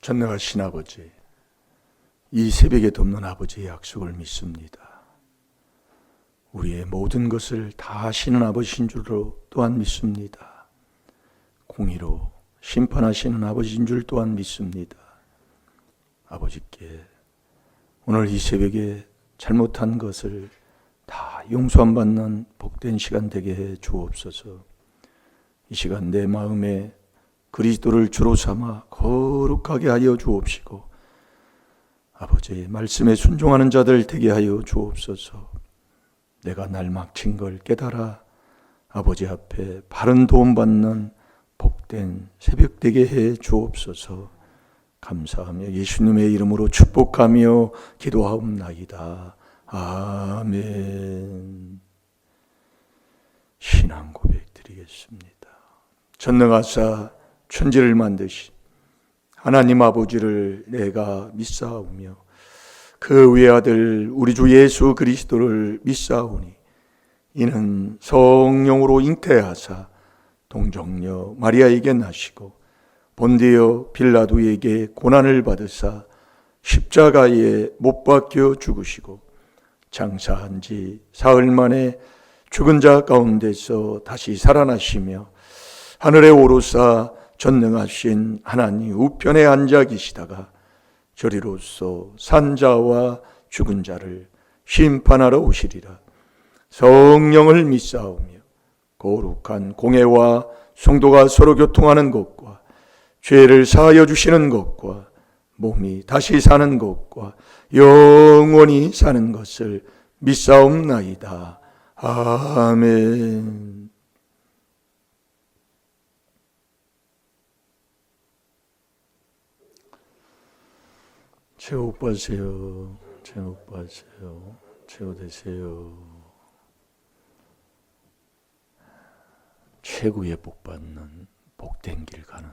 전능하신 아버지, 이 새벽에 돕는 아버지의 약속을 믿습니다. 우리의 모든 것을 다 아시는 아버지인 줄로 또한 믿습니다. 공의로 심판하시는 아버지인 줄 또한 믿습니다. 아버지께 오늘 이 새벽에 잘못한 것을 다 용서함 받는 복된 시간 되게 해 주옵소서. 이 시간 내 마음에 그리스도를 주로 삼아 거룩하게 하여 주옵시고 아버지의 말씀에 순종하는 자들 되게 하여 주옵소서. 내가 날 망친 걸 깨달아 아버지 앞에 바른 도움 받는 복된 새벽 되게 해 주옵소서. 감사하며 예수님의 이름으로 축복하며 기도하옵나이다. 아멘. 신앙 고백 드리겠습니다. 전능하사 천지를 만드신 하나님 아버지를 내가 믿사오며 그 외아들 우리 주 예수 그리스도를 믿사오니 이는 성령으로 잉태하사 동정녀 마리아에게 나시고 본디오 빌라도에게 고난을 받으사 십자가에 못 박혀 죽으시고 장사한 지 사흘 만에 죽은 자 가운데서 다시 살아나시며 하늘에 오르사 전능하신 하나님 우편에 앉아 계시다가 저리로서 산자와 죽은 자를 심판하러 오시리라. 성령을 믿사오며 거룩한 공회와 성도가 서로 교통하는 것과 죄를 사하여 주시는 것과 몸이 다시 사는 것과 영원히 사는 것을 믿사옵나이다. 아멘. 최후 받으세요. 최후 받으세요. 최후 되세요. 최고의 복 받는 복된 길 가는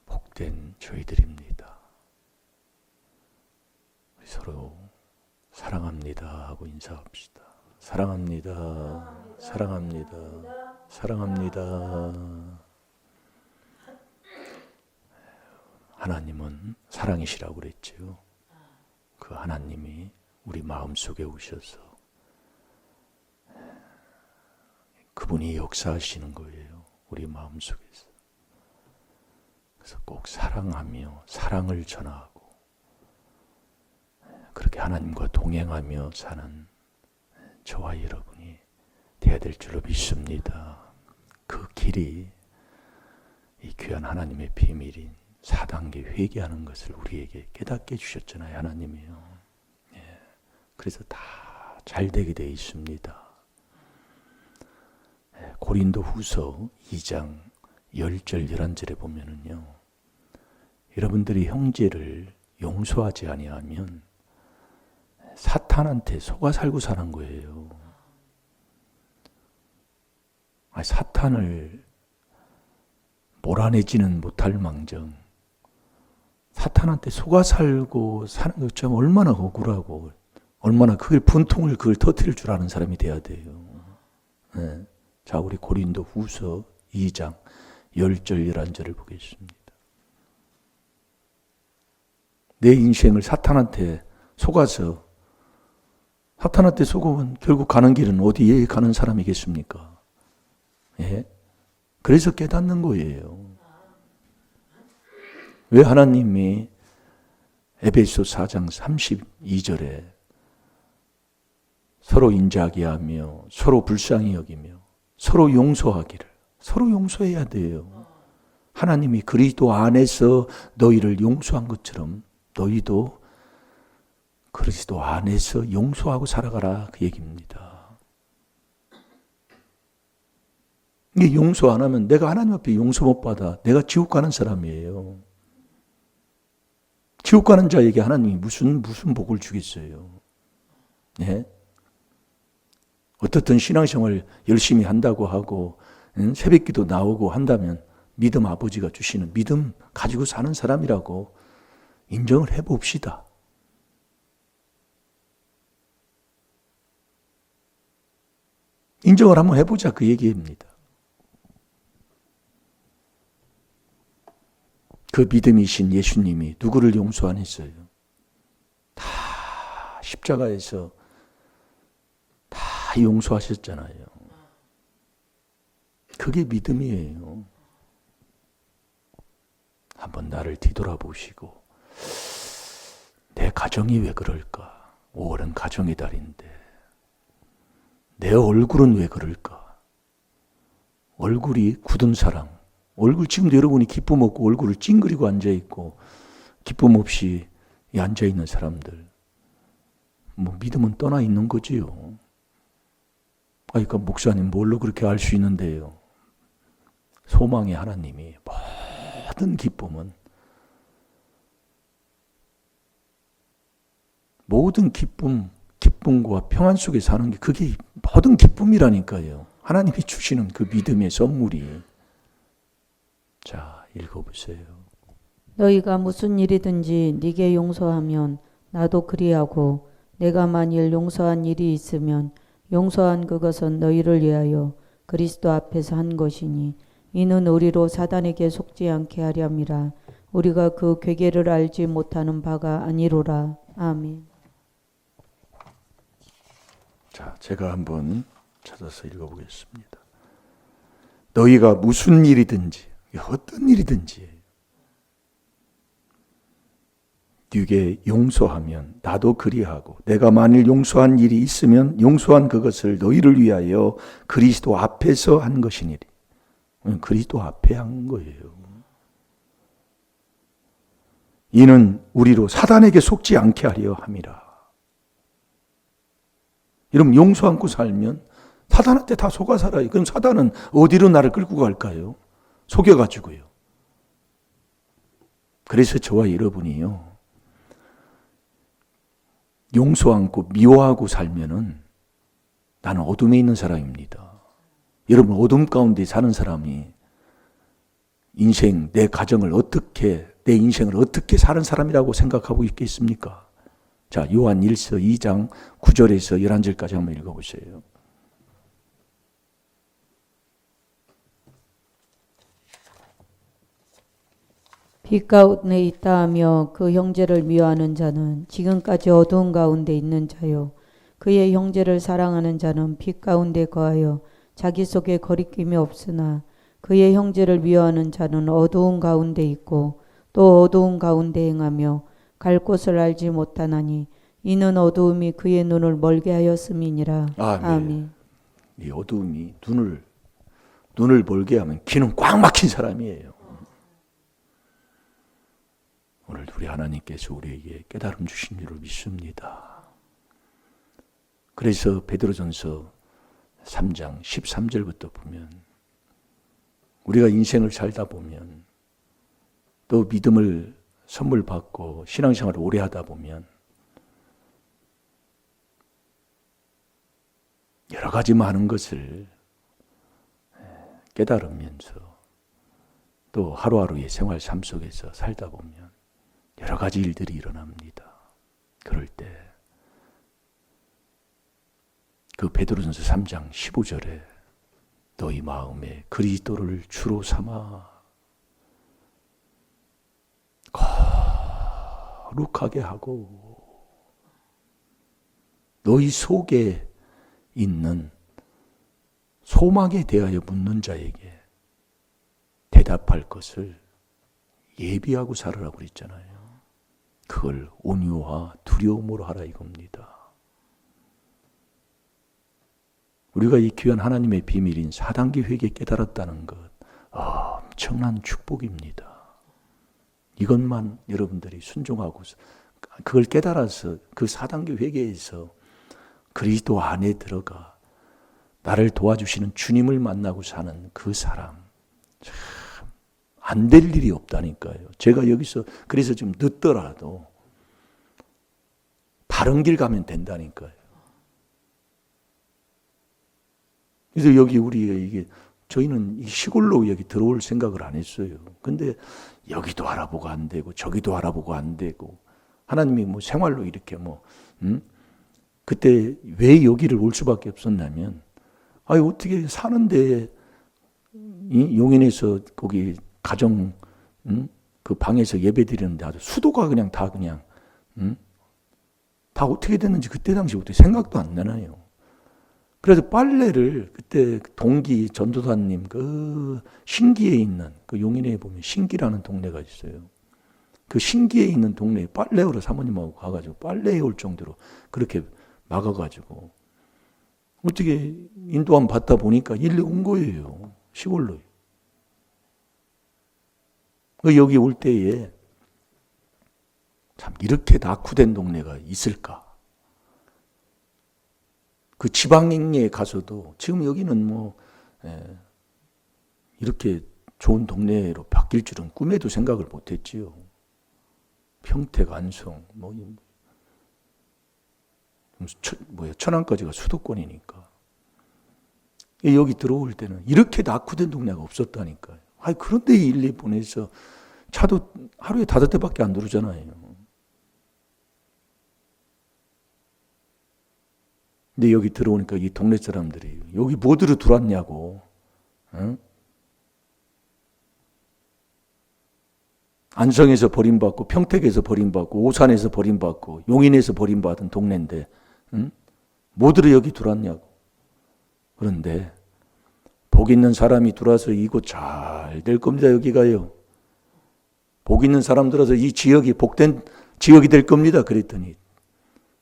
복된 저희들입니다. 우리 서로 사랑합니다 하고 인사합시다. 사랑합니다. 사랑합니다. 사랑합니다. 하나님은 사랑이시라고 그랬지요. 그 하나님이 우리 마음속에 오셔서 그분이 역사하시는 거예요. 우리 마음속에서. 그래서 꼭 사랑하며 사랑을 전하고 그렇게 하나님과 동행하며 사는 저와 여러분이 되어야 될 줄로 믿습니다. 그 길이 이 귀한 하나님의 비밀인 4단계 회개하는 것을 우리에게 깨닫게 해주셨잖아요. 하나님이요. 예. 그래서 다 잘 되게 되어 있습니다. 예. 고린도 후서 2장 10절 11절에 보면은요. 여러분들이 형제를 용서하지 아니하면 사탄한테 속아 살고 사는 거예요. 사탄을 몰아내지는 못할 망정 사탄한테 속아 살고 사는 것 좀 얼마나 억울하고 얼마나 그걸 분통을 그걸 터뜨릴 줄 아는 사람이 돼야 돼요. 네. 자, 우리 고린도 후서 2장 10절 11절을 보겠습니다. 내 인생을 사탄한테 속아서 사탄한테 속으면 결국 가는 길은 어디에 가는 사람이겠습니까? 예? 그래서 깨닫는 거예요. 왜 하나님이 에베소 4장 32절에 서로 인자하게 하며 서로 불쌍히 여기며 서로 용서하기를 서로 용서해야 돼요. 하나님이 그리스도 안에서 너희를 용서한 것처럼 너희도 그리스도 안에서 용서하고 살아가라 그 얘기입니다. 이게 용서 안 하면 내가 하나님 앞에 용서 못 받아. 내가 지옥 가는 사람이에요. 지옥 가는 자에게 하나님이 무슨 복을 주겠어요. 네? 어떻든 신앙생활 열심히 한다고 하고 새벽기도 나오고 한다면 믿음 아버지가 주시는 믿음 가지고 사는 사람이라고 인정을 해봅시다. 인정을 한번 해보자 그 얘기입니다. 그 믿음이신 예수님이 누구를 용서 안 했어요? 다 십자가에서 다 용서하셨잖아요. 그게 믿음이에요. 한번 나를 뒤돌아보시고 내 가정이 왜 그럴까? 5월은 가정의 달인데 내 얼굴은 왜 그럴까? 얼굴이 굳은 사람, 얼굴 지금도 여러분이 기쁨 없고 얼굴을 찡그리고 앉아있고 기쁨 없이 앉아있는 사람들, 뭐 믿음은 떠나 있는 거지요. 그러니까 목사님 뭘로 그렇게 알 수 있는데요? 소망의 하나님이 모든 기쁨과 평안 속에 사는 게 그게 모든 기쁨이라니까요. 하나님이 주시는 그 믿음의 선물이. 자, 읽어보세요. 너희가 무슨 일이든지 네게 용서하면 나도 그리하고 내가 만일 용서한 일이 있으면 용서한 그것은 너희를 위하여 그리스도 앞에서 한 것이니 이는 우리로 사단에게 속지 않게 하렴이라. 우리가 그 괴계를 알지 못하는 바가 아니로라. 아멘. 자, 제가 한번 찾아서 읽어보겠습니다. 너희가 무슨 일이든지 어떤 일이든지 네게 용서하면 나도 그리하고 내가 만일 용서한 일이 있으면 용서한 그것을 너희를 위하여 그리스도 앞에서 한 것이니리. 그리스도 앞에 한 거예요. 이는 우리로 사단에게 속지 않게 하려 함이라. 여러분 용서 않고 살면 사단한테 다 속아 살아요. 그럼 사단은 어디로 나를 끌고 갈까요? 속여가지고요. 그래서 저와 여러분이요, 용서 않고 미워하고 살면은 나는 어둠에 있는 사람입니다. 여러분 어둠 가운데 사는 사람이 인생, 내 가정을 어떻게, 내 인생을 어떻게 사는 사람이라고 생각하고 있겠습니까? 자, 요한 1서 2장 9절에서 11절까지 한번 읽어보세요. 빛 가운데 있다 하며 그 형제를 미워하는 자는 지금까지 어두운 가운데 있는 자요. 그의 형제를 사랑하는 자는 빛 가운데 거하여 자기 속에 거리낌이 없으나 그의 형제를 미워하는 자는 어두운 가운데 있고 또 어두운 가운데 행하며 갈 곳을 알지 못하나니 이는 어두움이 그의 눈을 멀게 하였음이니라. 아멘. 이 어두움이 눈을 멀게 하면 귀는 꽉 막힌 사람이에요. 오늘 우리 하나님께서 우리에게 깨달음 주신 줄을 믿습니다. 그래서 베드로전서 3장 13절부터 보면 우리가 인생을 살다 보면 또 믿음을 선물 받고 신앙생활을 오래 하다 보면 여러 가지 많은 것을 깨달으면서 또 하루하루의 생활 삶 속에서 살다 보면 여러 가지 일들이 일어납니다. 그럴 때 그 베드로전서 3장 15절에 너희 마음에 그리스도를 주로 삼아 거룩하게 하고 너희 속에 있는 소망에 대하여 묻는 자에게 대답할 것을 예비하고 살으라고 그랬잖아요. 그걸 온유와 두려움으로 하라 이겁니다. 우리가 이 귀한 하나님의 비밀인 4단계 회개 깨달았다는 것 엄청난 축복입니다. 이것만 여러분들이 순종하고 그걸 깨달아서 그 4단계 회개에서 그리스도 안에 들어가 나를 도와주시는 주님을 만나고 사는 그 사람, 참 안 될 일이 없다니까요. 제가 여기서 그래서 좀 늦더라도 바른 길 가면 된다니까요. 그래서 여기 우리 저희는 이 시골로 여기 들어올 생각을 안 했어요. 근데 여기도 알아보고 안 되고 저기도 알아보고 안 되고 하나님이 뭐 생활로 이렇게 그때 왜 여기를 올 수밖에 없었냐면 어떻게 사는데 용인에서 거기 가정 그 방에서 예배 드리는데 아주 수도가 그냥 다 그냥 다 어떻게 됐는지 그때 당시부터 생각도 안 나나요. 그래서 빨래를 그때 동기 전도사님 그 신기에 있는 그 용인에 보면 신기라는 동네가 있어요. 그 신기에 있는 동네에 빨래하러 사모님하고 가가지고 빨래해 올 정도로 그렇게 막아가지고 어떻게 인도함 받다 보니까 일리 온 거예요. 시골로. 여기 올 때에 참 이렇게 낙후된 동네가 있을까? 그 지방에 가서도 지금 여기는 뭐 이렇게 좋은 동네로 바뀔 줄은 꿈에도 생각을 못했지요. 평택, 안성, 천안까지가 수도권이니까. 여기 들어올 때는 이렇게 낙후된 동네가 없었다니까요. 그런데 일리 보내서 차도 하루에 5대밖에 안 들어오잖아요. 근데 여기 들어오니까 이 동네 사람들이 여기 뭐 들어왔냐고. 응? 안성에서 버림받고 평택에서 버림받고 오산에서 버림받고 용인에서 버림받은 동네인데 뭐들을 여기 들어왔냐고. 그런데 복 있는 사람이 들어와서 이곳 잘 될 겁니다. 여기가요. 복 있는 사람 들어서 이 지역이 복된 지역이 될 겁니다. 그랬더니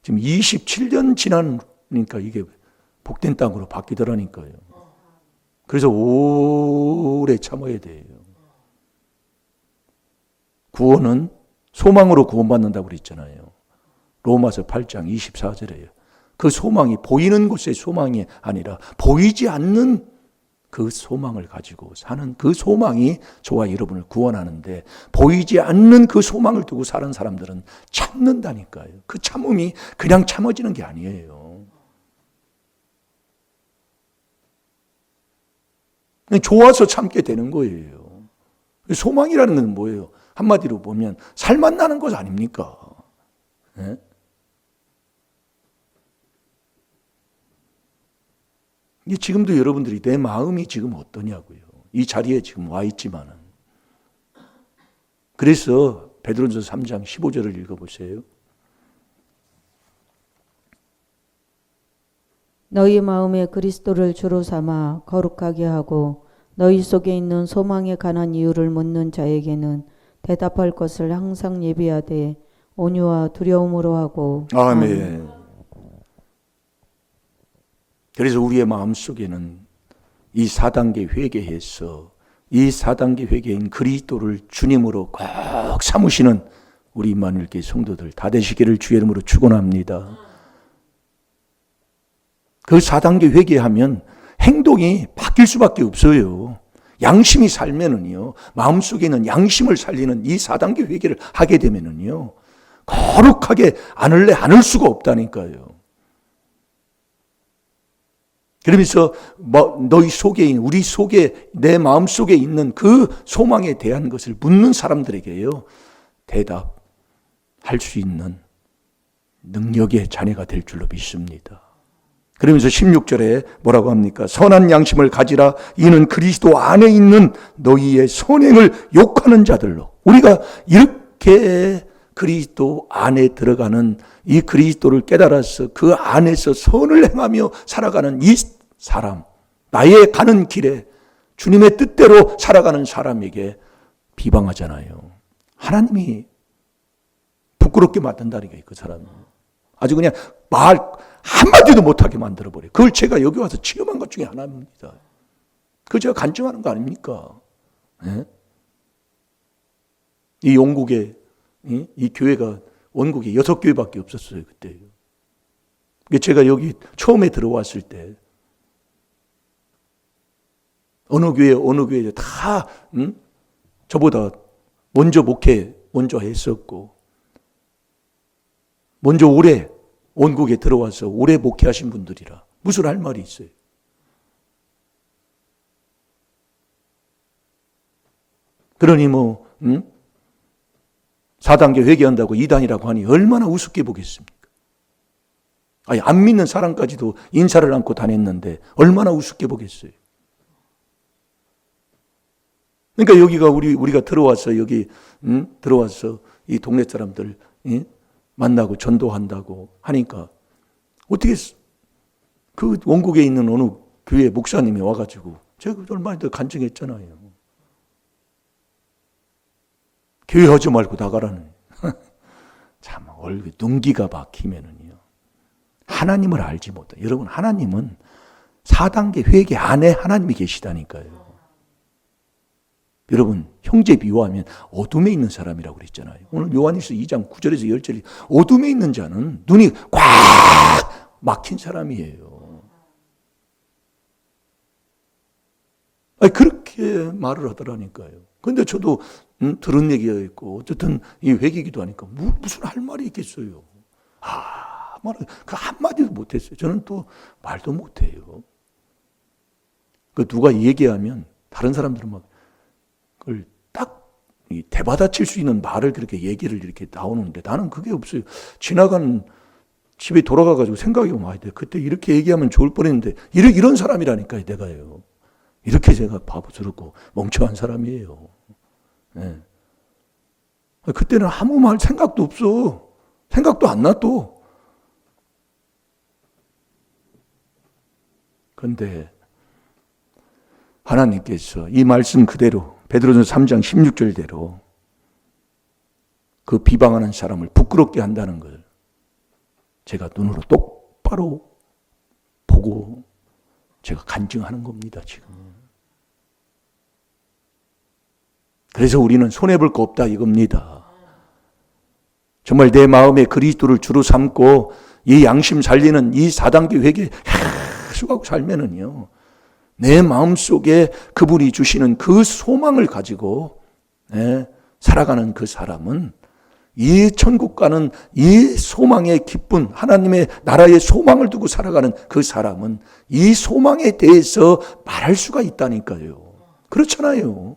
지금 27년 지나니까 이게 복된 땅으로 바뀌더라니까요. 그래서 오래 참아야 돼요. 구원은 소망으로 구원받는다고 그랬잖아요. 로마서 8장 24절에요. 그 소망이 보이는 곳의 소망이 아니라 보이지 않는 그 소망을 가지고 사는 그 소망이 저와 여러분을 구원하는데 보이지 않는 그 소망을 두고 사는 사람들은 참는다니까요. 그 참음이 그냥 참아지는 게 아니에요. 좋아서 참게 되는 거예요. 소망이라는 건 뭐예요? 한마디로 보면 살맛 나는 것 아닙니까? 네? 지금도 여러분들이 내 마음이 지금 어떠냐고요. 이 자리에 지금 와 있지만은. 그래서 베드로전서 3장 15절을 읽어보세요. 너희 마음에 그리스도를 주로 삼아 거룩하게 하고 너희 속에 있는 소망에 관한 이유를 묻는 자에게는 대답할 것을 항상 예비하되 온유와 두려움으로 하고. 아멘. 그래서 우리의 마음속에는 이 4단계 회개해서 이 4단계 회개인 그리스도를 주님으로 꼭 삼으시는 우리 임마누엘교회 성도들 다 되시기를 주의 이름으로 축원합니다. 그 4단계 회개하면 행동이 바뀔 수밖에 없어요. 양심이 살면은요, 마음속에 있는 양심을 살리는 이 4단계 회개를 하게 되면은요, 거룩하게 않을래 않을 수가 없다니까요. 그러면서 너희 속에 있는, 우리 속에, 내 마음 속에 있는 그 소망에 대한 것을 묻는 사람들에게요, 대답할 수 있는 능력의 자녀가 될 줄로 믿습니다. 그러면서 16절에 뭐라고 합니까? 선한 양심을 가지라. 이는 그리스도 안에 있는 너희의 선행을 욕하는 자들로. 우리가 이렇게 그리스도 안에 들어가는 이 그리스도를 깨달아서 그 안에서 선을 행하며 살아가는 이 사람, 나의 가는 길에 주님의 뜻대로 살아가는 사람에게 비방하잖아요. 하나님이 부끄럽게 만든다니까요. 그 사람은 아주 그냥 말 한마디도 못하게 만들어버려요. 그걸 제가 여기 와서 체험한 것 중에 하나입니다. 그거 제가 간증하는 거 아닙니까? 네? 이 영국에 이 교회가 원국에 6교회밖에 없었어요. 그때. 제가 여기 처음에 들어왔을 때 어느 교회 다 저보다 먼저 목회 먼저 했었고 먼저 오래 원국에 들어와서 오래 목회하신 분들이라 무슨 할 말이 있어요. 그러니 4단계 회개한다고 2단이라고 하니 얼마나 우습게 보겠습니까? 아니, 안 믿는 사람까지도 인사를 안고 다녔는데 얼마나 우습게 보겠어요. 그러니까 여기가 우리가 들어와서 여기 들어와서 이 동네 사람들 만나고 전도한다고 하니까 어떻게 그 원국에 있는 어느 교회 목사님이 와가지고 제가 얼마나 더 간증했잖아요. 교회 하지 말고 나가라는. 참 얼굴 눈기가 박히면은요. 하나님을 알지 못해. 여러분 하나님은 4단계 회개 안에 하나님이 계시다니까요. 여러분 형제 비유하면 어둠에 있는 사람이라고 그랬잖아요. 오늘 요한일서 2장 9절에서 10절이 어둠에 있는 자는 눈이 꽉 막힌 사람이에요. 아니, 그렇게 말을 하더라니까요. 그런데 저도 들은 얘기가 있고 어쨌든 이 회개기도 하니까 무슨 할 말이 있겠어요. 그 한마디도 못했어요. 저는 또 말도 못해요. 그 누가 얘기하면 다른 사람들은 막 그걸 딱 대받아칠 수 있는 말을 그렇게 얘기를 이렇게 나오는데 나는 그게 없어요. 지나가는 집에 돌아가가지고 생각이 와야 돼. 그때 이렇게 얘기하면 좋을 뻔했는데 이런 사람이라니까요. 내가요. 이렇게 제가 바보스럽고 멍청한 사람이에요. 네. 그때는 아무 말 생각도 없어. 생각도 안 나 또. 그런데 하나님께서 이 말씀 그대로 베드로전서 3장 16절대로 그 비방하는 사람을 부끄럽게 한다는 걸 제가 눈으로 똑바로 보고 제가 간증하는 겁니다, 지금. 그래서 우리는 손해볼 거 없다 이겁니다. 정말 내 마음에 그리스도를 주로 삼고 이 양심 살리는 이 4단계 회개 계속하고 살면은요. 내 마음속에 그분이 주시는 그 소망을 가지고 살아가는 그 사람은 이 천국 가는 이 소망의 기쁨, 하나님의 나라의 소망을 두고 살아가는 그 사람은 이 소망에 대해서 말할 수가 있다니까요. 그렇잖아요.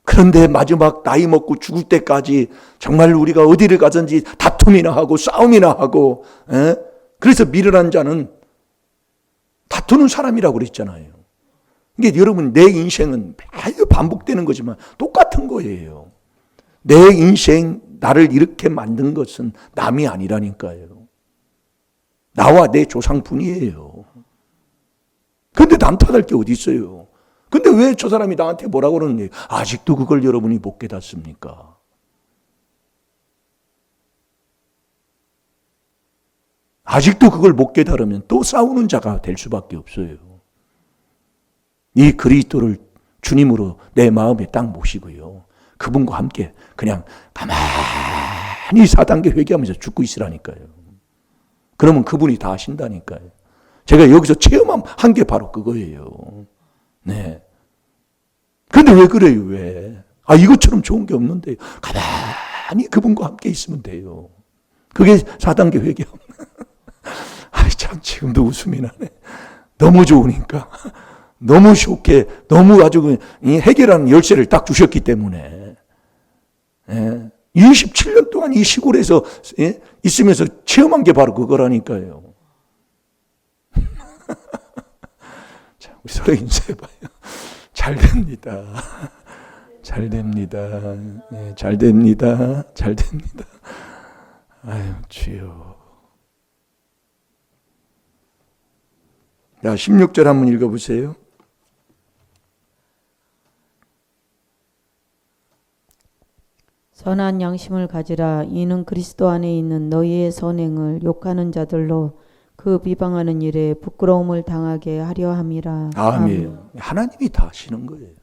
그런데 마지막 나이 먹고 죽을 때까지 정말 우리가 어디를 가든지 다툼이나 하고 싸움이나 하고 그래서 미련한 자는 다투는 사람이라고 그랬잖아요. 이게 여러분 내 인생은 매일 반복되는 거지만 똑같은 거예요. 내 인생 나를 이렇게 만든 것은 남이 아니라니까요. 나와 내 조상뿐이에요. 그런데 남 탓할 게 어디 있어요. 근데 왜 저 사람이 나한테 뭐라고 그러는지 아직도 그걸 여러분이 못 깨닫습니까? 아직도 그걸 못 깨달으면 또 싸우는 자가 될 수밖에 없어요. 이 그리스도를 주님으로 내 마음에 딱 모시고요. 그분과 함께 그냥 가만히 4단계 회개하면서 죽고 있으라니까요. 그러면 그분이 다 하신다니까요. 제가 여기서 체험한 게 바로 그거예요. 네. 근데 왜 그래요, 왜? 이것처럼 좋은 게 없는데 가만히 그분과 함께 있으면 돼요. 그게 4단계 회개. 참 지금도 웃음이 나네. 너무 좋으니까. 너무 좋게, 너무 아주 해결하는 열쇠를 딱 주셨기 때문에. 27년 동안 이 시골에서 있으면서 체험한 게 바로 그거라니까요. 자, 우리 서로 인사해봐요. 잘 됩니다. 잘 됩니다. 네, 잘 됩니다. 잘 됩니다. 아유, 주여. 자, 16절 한번 읽어보세요. 선한 양심을 가지라. 이는 그리스도 안에 있는 너희의 선행을 욕하는 자들로 그 비방하는 일에 부끄러움을 당하게 하려 함이라. 아멘. 하나님이 다 하시는 거예요.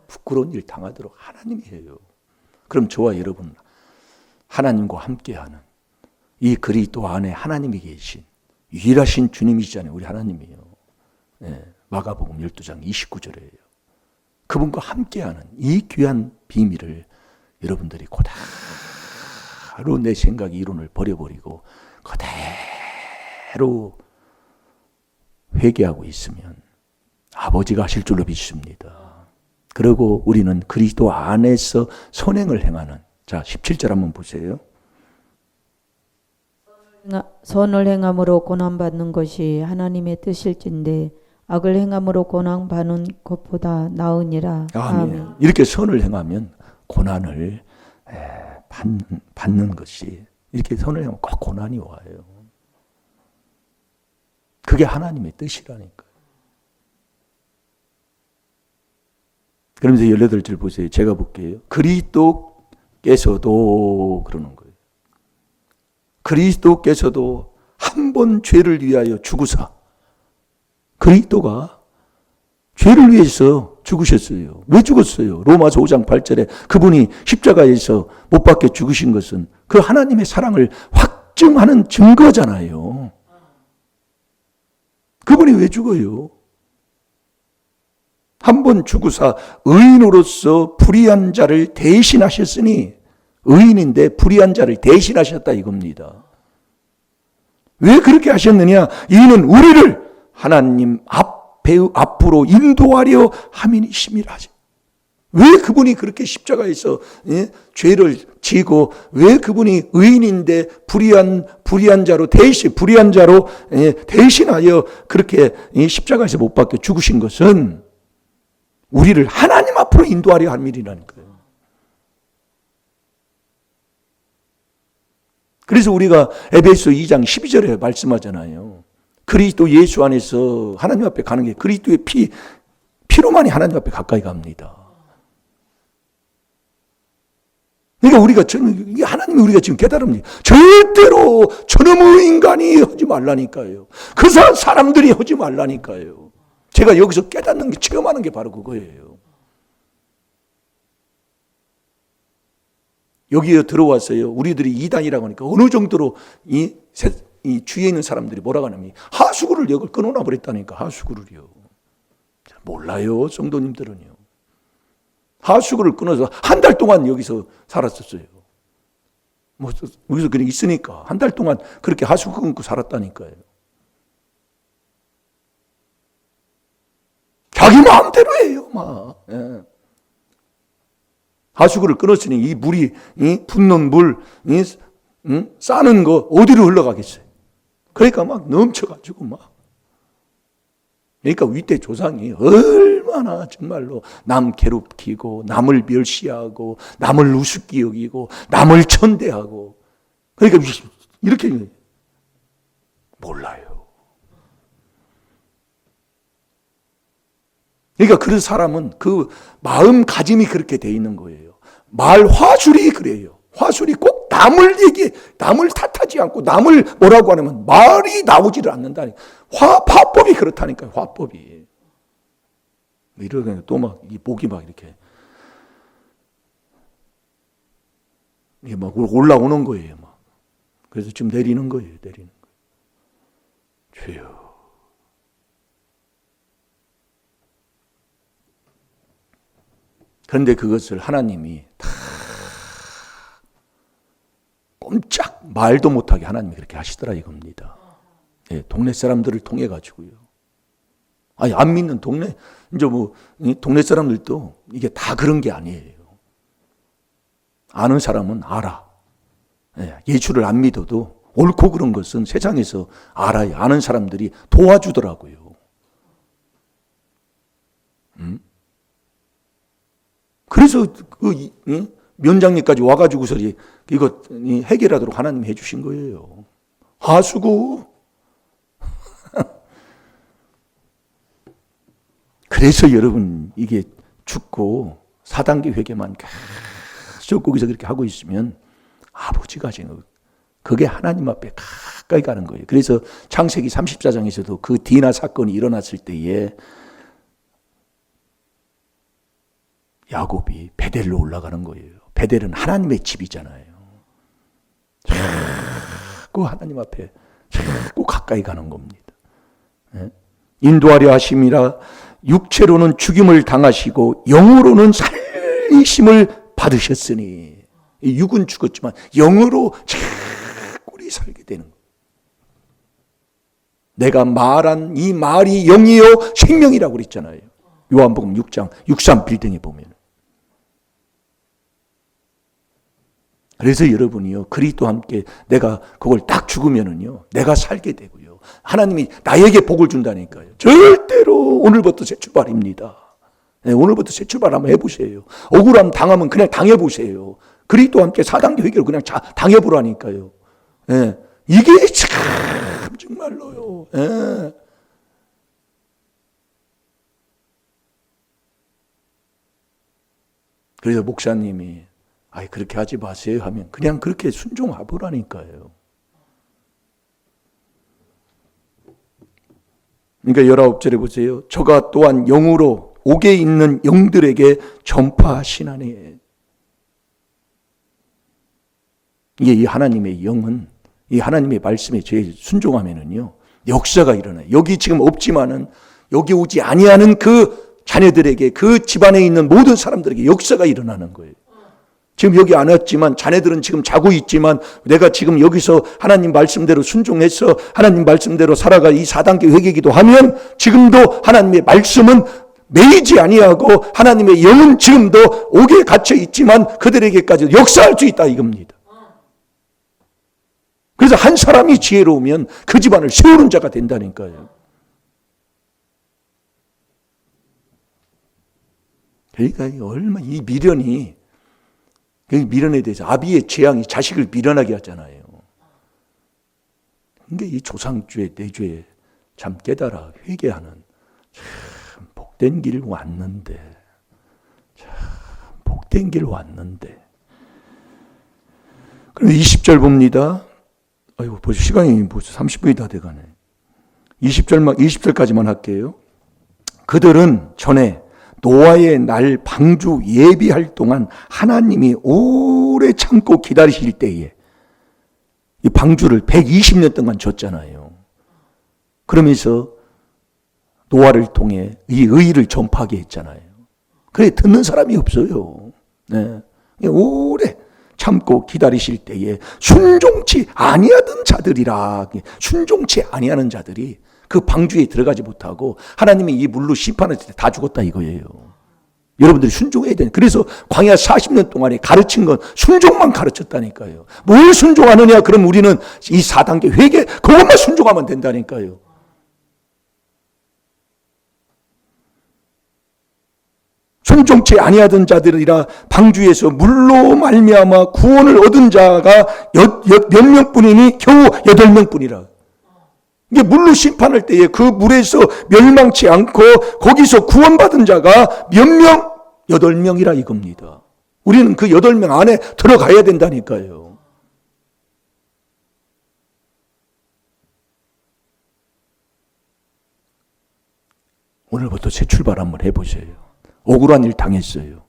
부끄러운 일 당하도록 하나님이 해요. 그럼 저와 여러분 하나님과 함께하는 이 그리스도 안에 하나님이 계신 유일하신 주님이시잖아요. 우리 하나님이요. 마가복음 12장 29절이에요. 그분과 함께하는 이 귀한 비밀을 여러분들이 그대로 내 생각 이론을 버려버리고 그대로 회개하고 있으면 아버지가 하실 줄로 믿습니다. 그리고 우리는 그리스도 안에서 선행을 행하는, 자 17절 한번 보세요. 선을 행함으로 고난받는 것이 하나님의 뜻일진데 악을 행함으로 고난 받는 것보다 나으니라. 아멘. 이렇게 선을 행하면 고난을 받는 것이, 이렇게 선을 행하면 꼭 고난이 와요. 그게 하나님의 뜻이라니까요. 그러면서 18절 보세요. 제가 볼게요. 그리스도께서도 그러는 거예요. 그리스도께서도 한 번 죄를 위하여 죽으사, 그리스도가 죄를 위해서 죽으셨어요. 왜 죽었어요? 로마서 5장 8절에 그분이 십자가에서 못 박혀 죽으신 것은 그 하나님의 사랑을 확증하는 증거잖아요. 그분이 왜 죽어요? 한 번 죽으사 의인으로서 불의한 자를 대신하셨으니, 의인인데 불의한 자를 대신하셨다 이겁니다. 왜 그렇게 하셨느냐? 이는 우리를 하나님 앞으로 인도하려 함이니심이라 하죠. 왜 그분이 그렇게 십자가에서 죄를 지고, 왜 그분이 의인인데 불의한 자로 대신하여 그렇게 십자가에서 못 박혀 죽으신 것은 우리를 하나님 앞으로 인도하려 함이라니까요. 그래서 우리가 에베소 2장 12절에 말씀하잖아요. 그리스도 예수 안에서 하나님 앞에 가는 게 그리스도의 피로만이 하나님 앞에 가까이 갑니다. 그러니까 이게 하나님이 우리가 지금 깨달음이 절대로 저놈의 인간이 하지 말라니까요. 그 사람들이 하지 말라니까요. 제가 여기서 깨닫는 게, 체험하는 게 바로 그거예요. 여기에 들어와서요, 우리들이 이단이라고 하니까 어느 정도로 이 주위에 있는 사람들이 뭐라고 하냐면 하수구를 여기 끊어놔 버렸다니까. 하수구를요. 몰라요, 성도님들은요. 하수구를 끊어서 한 달 동안 여기서 살았었어요. 뭐 여기서 그냥 있으니까 한 달 동안 그렇게 하수구 끊고 살았다니까요. 자기 마음대로 해요, 막. 예. 하수구를 끊었으니 이 물이, 붓는 물, 싸는 거 어디로 흘러가겠어요? 그러니까 막 넘쳐가지고 막. 그러니까 윗대 조상이 얼마나 정말로 남 괴롭히고, 남을 멸시하고, 남을 우습게 여기고, 남을 천대하고. 그러니까 이렇게 몰라요. 그러니까 그 사람은 그 마음가짐이 그렇게 돼 있는 거예요. 말 화술이 그래요. 화술이 꼭 남을 탓하지 않고 남을 뭐라고 하냐면 말이 나오지를 않는다니. 화법이 그렇다니까요. 화법이. 이러니까 또 막 이 목이 막 이렇게 이게 막 올라오는 거예요. 막. 그래서 지금 내리는 거예요. 주여. 그런데 그것을 하나님이 다 꼼짝 말도 못하게 하나님이 그렇게 하시더라 이겁니다. 예, 동네 사람들을 통해 가지고요. 아니 안 믿는 동네 사람들도 이게 다 그런 게 아니에요. 아는 사람은 알아. 예, 예수를 안 믿어도 옳고 그런 것은 세상에서 알아요. 아는 사람들이 도와주더라고요. 그래서 면장님까지 와가지고서 이거 해결하도록 하나님이 해주신 거예요. 하수구. 그래서 여러분 이게 죽고 4단계 회개만 계속 거기서 그렇게 하고 있으면 아버지가 지금 그게 하나님 앞에 가까이 가는 거예요. 그래서 창세기 34장에서도 그 디나 사건이 일어났을 때에 야곱이 베델로 올라가는 거예요. 베델은 하나님의 집이잖아요. 자꾸 하나님 앞에 자꾸 가까이 가는 겁니다. 인도하려 하심이라 육체로는 죽임을 당하시고 영으로는 살리심을 받으셨으니, 육은 죽었지만 영으로 자꾸 살게 되는 거예요. 내가 말한 이 말이 영이요 생명이라고 그랬잖아요. 요한복음 6장 63 빌딩에 보면. 그래서 여러분이요, 그리스도와 함께 내가 그걸 딱 죽으면은요, 내가 살게 되고요, 하나님이 나에게 복을 준다니까요. 절대로 오늘부터 새 출발입니다. 네, 오늘부터 새 출발 한번 해보세요. 억울함 당하면 그냥 당해보세요. 그리스도와 함께 4단계 회개를 그냥 당해보라니까요. 네, 이게 참 정말로요. 네. 그래서 목사님이 아이 그렇게 하지 마세요 하면 그냥 그렇게 순종하보라니까요. 그러니까 19절에 보세요. 저가 또한 영으로 옥에 있는 영들에게 전파하시나니. 이게 이 하나님의 영은 이 하나님의 말씀에 제일 순종하면은요, 역사가 일어나요. 여기 지금 없지만은 여기 오지 아니하는 그 자녀들에게, 그 집안에 있는 모든 사람들에게 역사가 일어나는 거예요. 지금 여기 안 왔지만 자네들은 지금 자고 있지만 내가 지금 여기서 하나님 말씀대로 순종해서 하나님 말씀대로 살아가 이 4단계 회개기도 하면 지금도 하나님의 말씀은 매이지 아니하고 하나님의 영은 지금도 옥에 갇혀 있지만 그들에게까지 역사할 수 있다 이겁니다. 그래서 한 사람이 지혜로우면 그 집안을 세우는 자가 된다니까요. 그러니까 얼마 이 미련이, 그 미련에 대해서 아비의 재앙이 자식을 미련하게 하잖아요. 근데 이 조상주의 내주에 참 깨달아 회개하는 참 복된 길 왔는데, 참 복된 길 왔는데. 그럼 20절 봅니다. 아이고 벌써 시간이 벌써 30분이 다 돼가네. 20절까지만 할게요. 그들은 전에 노아의 날 방주 예비할 동안 하나님이 오래 참고 기다리실 때에 이 방주를 120년 동안 줬잖아요. 그러면서 노아를 통해 이 의의를 전파하게 했잖아요. 그래 듣는 사람이 없어요. 네. 오래 참고 기다리실 때에 순종치 아니하던 자들이라, 순종치 아니하는 자들이 그 방주에 들어가지 못하고 하나님이 이 물로 심판할 때 다 죽었다 이거예요. 여러분들이 순종해야 되는. 그래서 광야 40년 동안에 가르친 건 순종만 가르쳤다니까요. 뭘 순종하느냐? 그럼 우리는 이 4단계 회개 그것만 순종하면 된다니까요. 순종치 아니하던 자들이라 방주에서 물로 말미암아 구원을 얻은 자가 몇 명뿐이니 겨우 8명뿐이라. 이게 물로 심판할 때에 그 물에서 멸망치 않고 거기서 구원받은 자가 몇 명? 8명이라 이겁니다. 우리는 그 8명 안에 들어가야 된다니까요. 오늘부터 새 출발 한번 해보세요. 억울한 일 당했어요.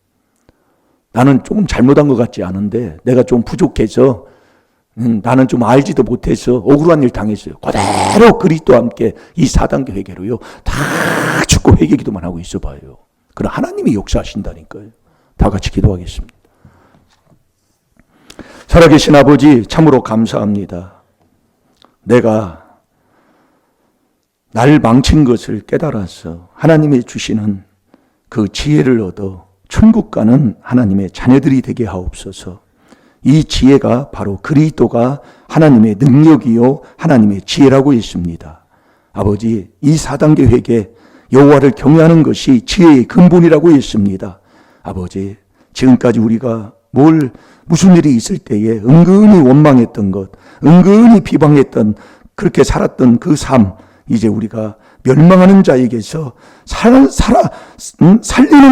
나는 조금 잘못한 것 같지 않은데 내가 좀 부족해서 나는 좀 알지도 못해서 억울한 일 당했어요. 그대로 그리스도와 함께 이 4단계 회개로요. 다 죽고 회개 기도만 하고 있어 봐요. 그럼 하나님이 역사하신다니까요. 다 같이 기도하겠습니다. 살아계신 아버지 참으로 감사합니다. 내가 날 망친 것을 깨달아서 하나님이 주시는 그 지혜를 얻어 천국 가는 하나님의 자녀들이 되게 하옵소서. 이 지혜가 바로 그리스도가 하나님의 능력이요 하나님의 지혜라고 했습니다. 아버지, 이 4단계 회개 여호와를 경외하는 것이 지혜의 근본이라고 했습니다. 아버지, 지금까지 우리가 무슨 일이 있을 때에 은근히 원망했던 것, 은근히 비방했던, 그렇게 살았던 그 삶, 이제 우리가 멸망하는 자에게서 살리는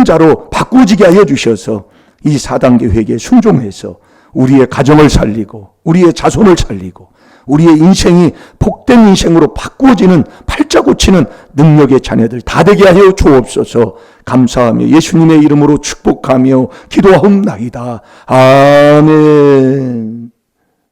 자로 바꾸어지게 하여 주셔서 이 4단계 회개에 순종해서 우리의 가정을 살리고 우리의 자손을 살리고 우리의 인생이 복된 인생으로 바꾸어지는 팔자 고치는 능력의 자녀들 다 되게 하여 주옵소서. 감사하며 예수님의 이름으로 축복하며 기도하옵나이다. 아멘.